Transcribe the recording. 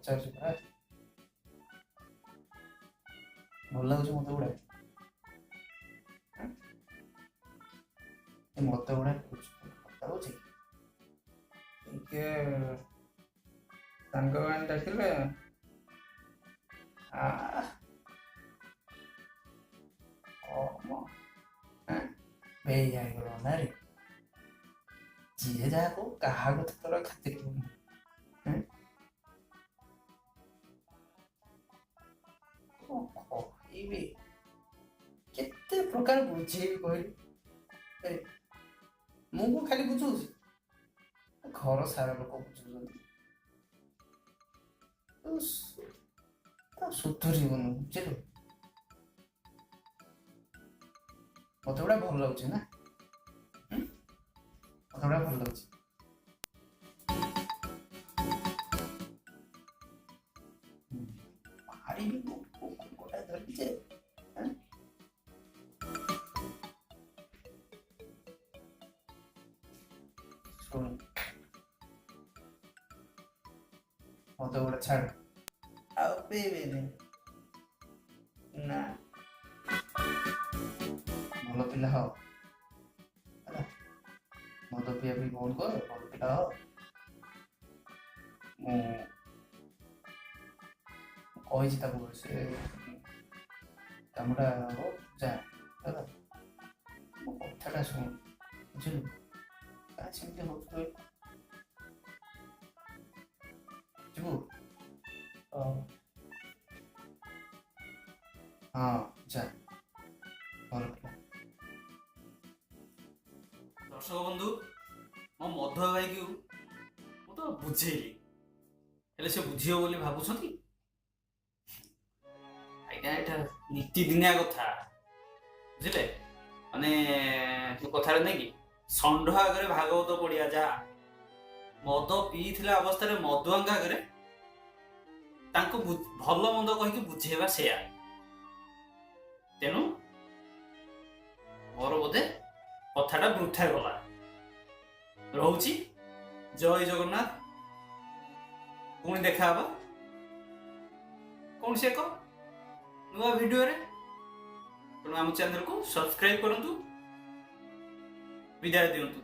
ପଚାରୁଛି ପରା। ଭଲ ଲାଗୁଛି ମତେ ଗୁଡା ମତେ ଗୁଡା କଥା ହଉଛି ଟିକେ ସାଙ୍ଗମାନେ ଡାକିଲେ ବେଇଆ ହେଇଗଲ ନା ରେ। ଯିଏ ଯାହାକୁ କାହା କଥା ତୋର ଖାତିର କରୁନି। କହିବି କେତେ ପ୍ରକାର ବୁଝେଇବି କହିଲି। ମୁଁ କଣ ଖାଲି ବୁଝଉଛି, ଘର ସାରା ଲୋକ ବୁଝୁଛନ୍ତି। ସୁଧୁରିବନି ବୁଝିଲୁ। ମତେ ଗୁଡା ଭଲ ଲାଗୁଛି ନା, ମତେ ଗୁଡା ଭଲ ଲାଗୁଛି। ମାରିବି ଗୋଟା ଧରିକି ଯେ ଶୁଣ ମତେ ଗୋଟେ ଛାଡ ଆଉ ପିଇବିନି ନା। ଭଲ ପିଲା ହଅ ହେଲା, ମଦ ପିଇବା ବି ବନ୍ଦ କର, ଭଲ ପିଲା ହଅ। ମୁଁ କହିଛି ତାକୁ ସେ କାମଟା ହବ ଯା ହେଲା, ମୋ କଥାଟା ଶୁଣ ବୁଝିଲୁ। କାହିଁ ସେମିତି ହଉଛୁ କହିଲୁ, ଯିବୁ? ହଁ ଯା, ଭଲ ପିଲା। ଦର୍ଶକ ବନ୍ଧୁ, ମୋ ମଧୁଆ ଭାଇକୁ ମୁଁ ତ ବୁଝେଇଲି, ହେଲେ ସେ ବୁଝିବ ବୋଲି ଭାବୁଛନ୍ତି? ଏଇଟା ନୀତିଦିନିଆ କଥା ବୁଝିଲେ। ମାନେ ଯୋଉ କଥାରେ ନାଇଁ କି, ଷଣ୍ଢ ଆଗରେ ଭାଗବତ ପଢିଆ ଯାହା, ମଦ ପିଇଥିଲା ଅବସ୍ଥାରେ ମଦୁଆଙ୍କ ଆଗରେ ତାଙ୍କୁ ଭଲ ମନ୍ଦ କହିକି ବୁଝେଇବା ସେୟା। ତେଣୁ ମୋର ବୋଧେ କଥାଟା ବୃଥା ଗଲା। ରହୁଛି, ଜୟ ଜଗନ୍ନାଥ। ପୁଣି ଦେଖା ହବା କୌଣସି ଏକ ନୂଆ ଭିଡିଓରେ। ତେଣୁ ଆମ ଚ୍ୟାନେଲକୁ ସବସ୍କ୍ରାଇବ କରନ୍ତୁ। ବିଦାୟ ଦିଅନ୍ତୁ।